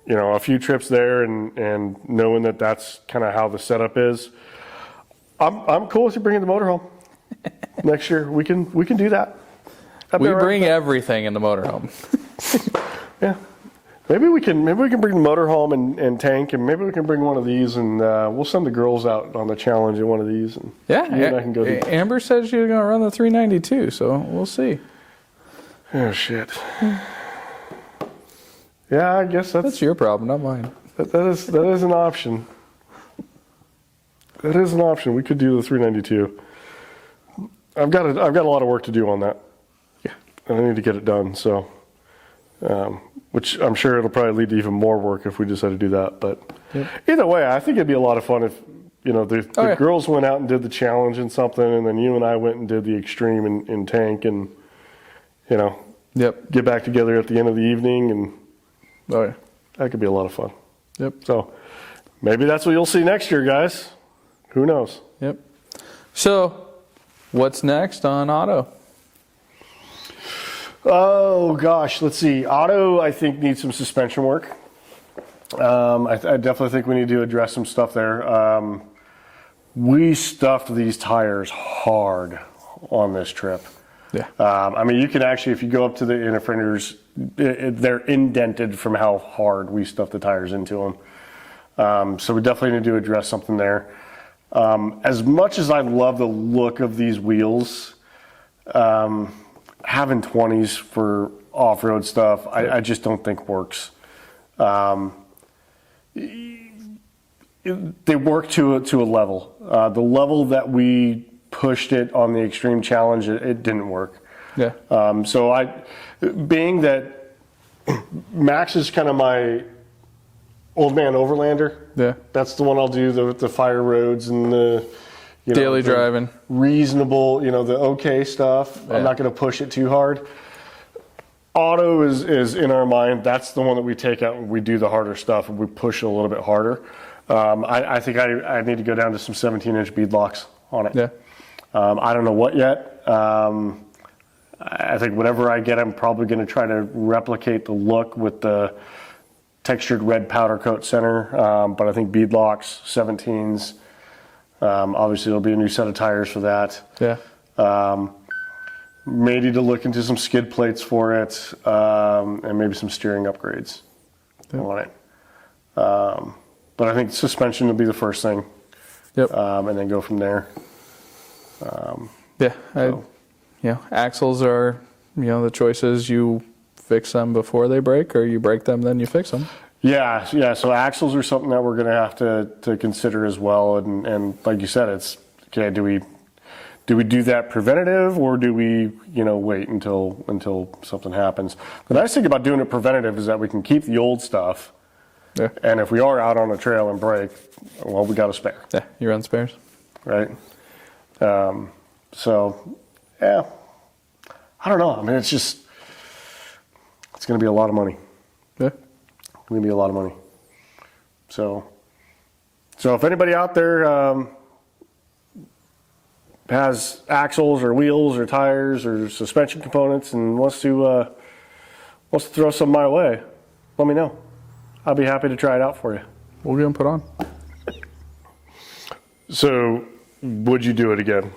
a few trips there and knowing that that's kind of how the setup is, I'm cool with you bringing the motorhome next year. We can do that. We bring everything in the motorhome. Yeah. Maybe we can bring the motorhome and tank, and maybe we can bring one of these, and we'll send the girls out on the challenge in one of these. And yeah, you and I can go Amber said she was going to run the 392, so we'll see. Oh shit. Yeah, I guess That's your problem, not mine. that is an option. That is an option. We could do the 392. I've got a lot of work to do on that. Yeah, and I need to get it done. So. Which I'm sure it'll probably lead to even more work if we decide to do that. But either way, I think it'd be a lot of fun if, the girls went out and did the challenge and something, and then you and I went and did the extreme in tank, and, get back together at the end of the evening, and that could be a lot of fun. Yep. So maybe that's what you'll see next year, guys. Who knows? Yep. So what's next on Otto? Oh gosh, let's see. Otto, I think, needs some suspension work. I definitely think we need to address some stuff there. We stuffed these tires hard on this trip. Yeah. You can actually, if you go up to the inner fenders, they're indented from how hard we stuffed the tires into them. So we definitely need to address something there. As much as I love the look of these wheels, having 20s for off-road stuff, I just don't think works. They work to a level. The level that we pushed it on the Extreme Challenge, it didn't work. Yeah. Being that Max is kind of my old man Overlander. Yeah. That's the one I'll do, the fire roads and the... daily driving. Reasonable, the okay stuff. Yeah. I'm not going to push it too hard. Auto is in our mind. That's the one that we take out and we do the harder stuff and we push it a little bit harder. I think I need to go down to some 17-inch bead locks on it. Yeah. I don't know what yet. I think whatever I get, I'm probably going to try to replicate the look with the textured red powder coat center. But I think bead locks, 17s. Obviously, there'll be a new set of tires for that. Yeah. Maybe to look into some skid plates for it, and maybe some steering upgrades on it. But I think suspension would be the first thing. Yep. And then go from there. Axles are, the choice is you fix them before they break, or you break them, then you fix them. Yeah. So axles are something that we're going to have to consider as well. And like you said, it's okay. Do we do that preventative, or do we, wait until something happens? The nice thing about doing it preventative is that we can keep the old stuff. Yeah. And if we are out on a trail and break, well, we got a spare. Yeah, you run spares. Right. So, yeah. I don't know. I mean, it's going to be a lot of money. Yeah. It's going to be a lot of money. So if anybody out there has axles or wheels or tires or suspension components and wants to throw some my way, let me know. I'll be happy to try it out for you. We'll get them put on. So, would you do it again?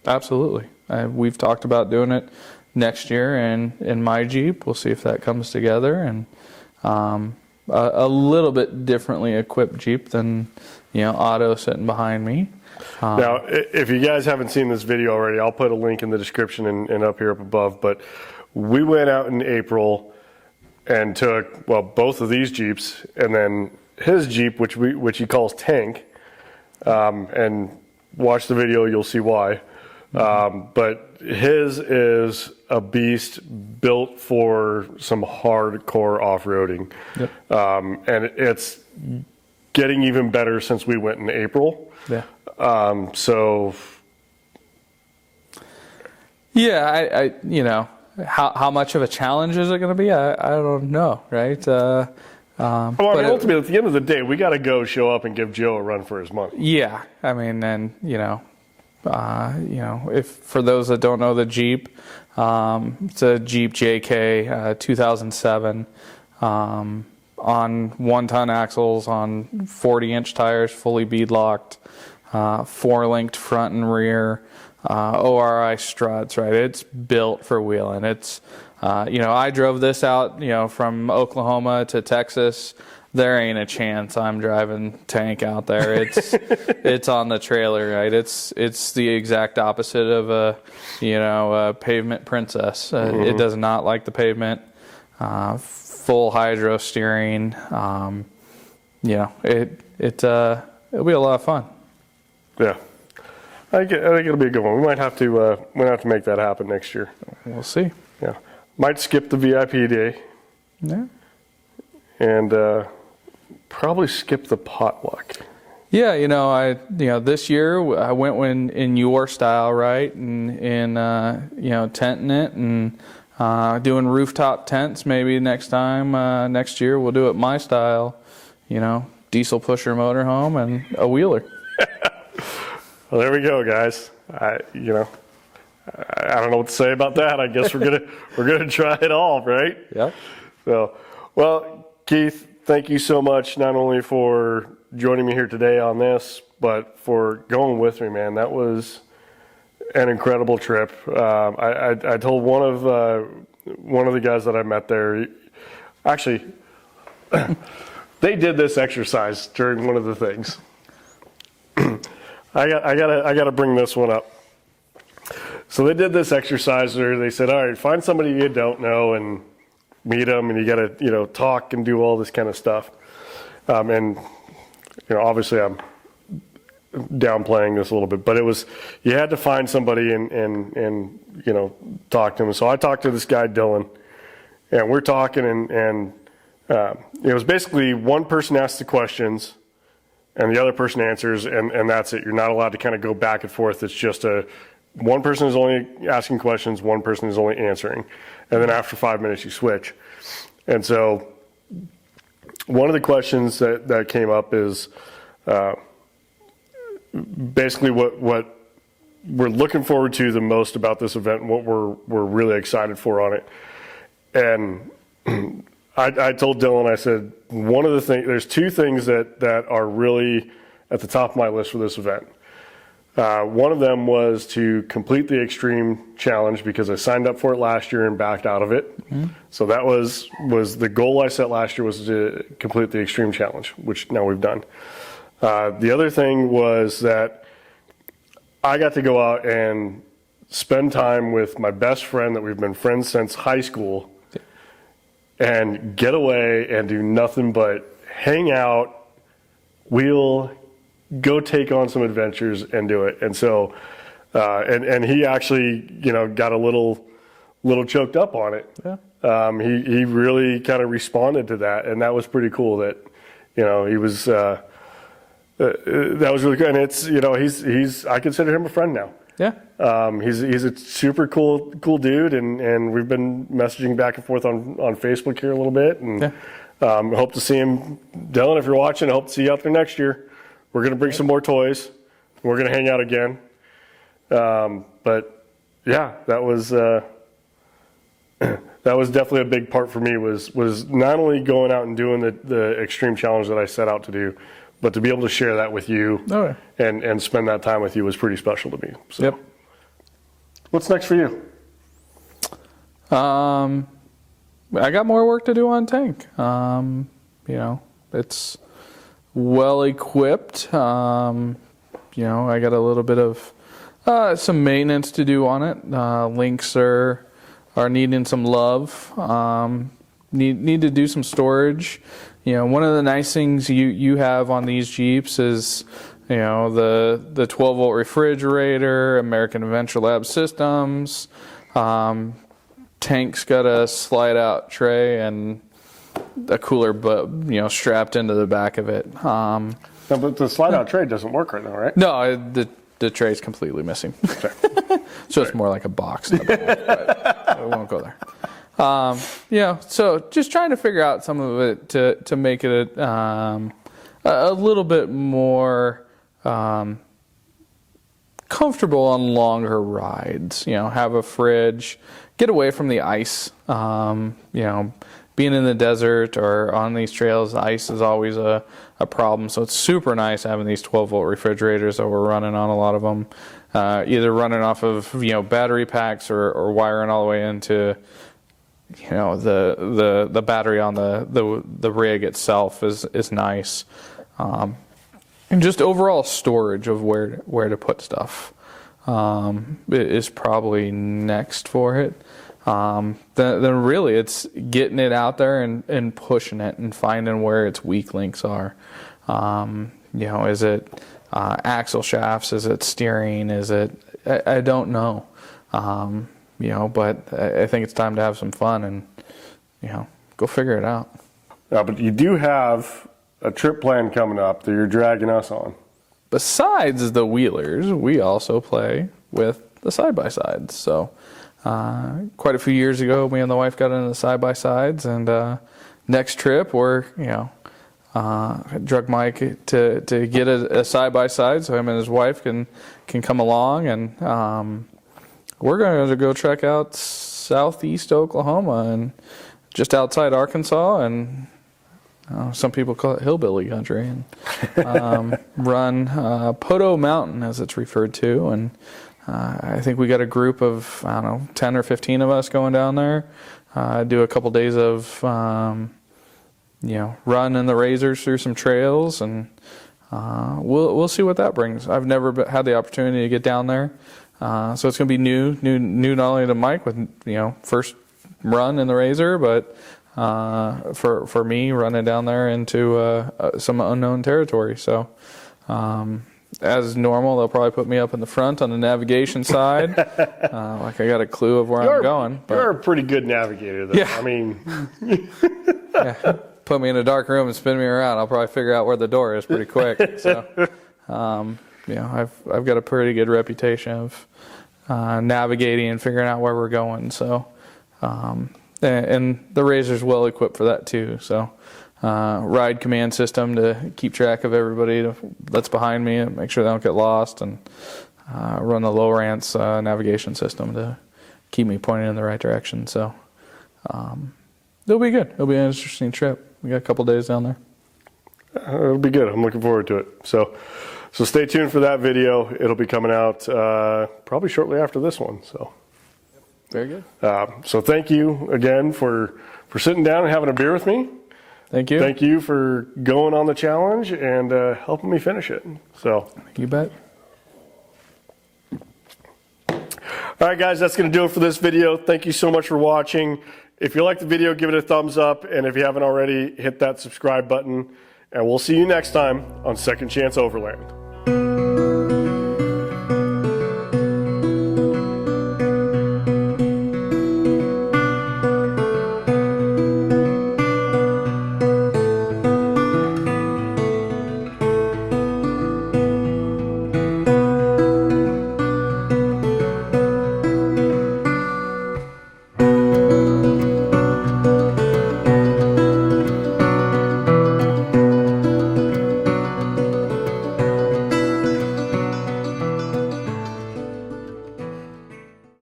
Absolutely. We've talked about doing it next year in my Jeep. We'll see if that comes together. And a little bit differently equipped Jeep than Otto sitting behind me. Now, if you guys haven't seen this video already, I'll put a link in the description and up here up above. But we went out in April and took, both of these Jeeps, and then his Jeep, which he calls Tank, and watch the video, you'll see why. But his is a beast built for some hardcore off-roading. Yep. And it's getting even better since we went in April. Yeah. Yeah, how much of a challenge is it going to be? I don't know, right? Ultimately, at the end of the day, we got to go show up and give Joe a run for his money. Yeah, I mean, and if for those that don't know the Jeep, it's a Jeep JK 2007 on 1-ton axles on 40-inch tires, fully bead locked, 4-linked front and rear. ORI struts, right? It's built for wheeling. It's, I drove this out, from Oklahoma to Texas. There ain't a chance I'm driving Tank out there. It's on the trailer, right? It's the exact opposite of a pavement princess. It does not like the pavement. Full hydro steering. It'll be a lot of fun. Yeah. I think it'll be a good one. We might have to make that happen next year. We'll see. Yeah, might skip the VIP day. Yeah, and probably skip the potluck. Yeah, this year I went in your style, right, and tenting it and doing rooftop tents. Maybe next year we'll do it my style. Diesel pusher motorhome and a wheeler. Well, there we go, guys. I don't know what to say about that. I guess we're gonna try it all, right? Yeah. So, well, Keith, thank you so much, not only for joining me here today on this, but for going with me, man. That was an incredible trip. I told one of the guys that I met there, actually, they did this exercise during one of the things. I gotta bring this one up. So they did this exercise where they said, all right, find somebody you don't know and meet them, and you gotta talk and do all this kind of stuff. And obviously I'm downplaying this a little bit, but it was, you had to find somebody and talk to them. So I talked to this guy Dylan, and we're talking, and it was basically one person asks the questions and the other person answers, and that's it. You're not allowed to kind of go back and forth. It's just one person is only asking questions, one person is only answering. And then after 5 minutes, you switch. And so one of the questions that came up is basically what we're looking forward to the most about this event and what we're really excited for on it. And I told Dylan, I said, there's two things that are really at the top of my list for this event. One of them was to complete the extreme challenge because I signed up for it last year and backed out of it. So that was the goal I set last year, was to complete the extreme challenge, which now we've done. The other thing was that I got to go out and spend time with my best friend that we've been friends since high school and get away and do nothing but hang out, wheel, go take on some adventures and do it. And so, and he actually, got a little choked up on it. Yeah. He really kind of responded to that, and that was pretty cool that, he was, that was really good. And it's, he's, I consider him a friend now. Yeah. He's a super cool dude, and we've been messaging back and forth on Facebook here a little bit, and hope to see him. Dylan, if you're watching, I hope to see you out there next year. We're going to bring some more toys. We're going to hang out again. But yeah, that was definitely a big part for me, was not only going out and doing the extreme challenge that I set out to do, but to be able to share that with you and spend that time with you was pretty special to me. So. Yep. What's next for you? I got more work to do on tank. It's well equipped. I got a little bit of some maintenance to do on it. Links are needing some love. Need to do some storage. One of the nice things you have on these Jeeps is, the 12-volt refrigerator, American Adventure Lab systems. Tank's got a slide-out tray and a cooler, strapped into the back of it. No, but the slide-out tray doesn't work right now, right? No, the tray's completely missing. So it's more like a box, but we won't go there. So just trying to figure out some of it to make it a little bit more comfortable on longer rides. Have a fridge, get away from the ice. Being in the desert or on these trails, the ice is always a problem. So it's super nice having these 12-volt refrigerators that we're running on a lot of them, either running off of battery packs or wiring all the way into the battery on the rig itself is nice, and just overall storage of where to put stuff is probably next for it. Then really it's getting it out there and pushing it and finding where its weak links are. Is it axle shafts? Is it steering? Is it? I don't know. But I think it's time to have some fun and, go figure it out. Yeah, but you do have a trip plan coming up that you're dragging us on. Besides the wheelers, we also play with the side-by-sides. So quite a few years ago, me and the wife got into the side-by-sides, and next trip we're, drug Mike to get a side-by-side so him and his wife can come along, and we're going to go check out southeast Oklahoma and just outside Arkansas, and some people call it hillbilly country, and run Poteau Mountain, as it's referred to. And I think we got a group of, 10 or 15 of us going down there. Do a couple days of, run in the razors through some trails, and we'll see what that brings. I've never had the opportunity to get down there. So it's going to be new not only to Mike with, first run in the razor, but for me running down there into some unknown territory. So as normal, they'll probably put me up in the front on the navigation side, like I got a clue of where I'm going. But, you're a pretty good navigator, though. Yeah. I mean, put me in a dark room and spin me around, I'll probably figure out where the door is pretty quick. So, I've got a pretty good reputation of navigating and figuring out where we're going. So, and the razor's well equipped for that too. So, ride command system to keep track of everybody that's behind me and make sure they don't get lost, and run the Lowrance navigation system to keep me pointing in the right direction. So, it'll be good. It'll be an interesting trip. We got a couple days down there. It'll be good. I'm looking forward to it. So So stay tuned for that video. It'll be coming out probably shortly after this one. So Very good. so thank you again for sitting down and having a beer with me. Thank you. Thank you for going on the challenge and helping me finish it. So You bet. all right, guys, that's going to do it for this video. Thank you so much for watching. If you like the video, give it a thumbs up. And if you haven't already, hit that subscribe button. And we'll see you next time on Second Chance Overland.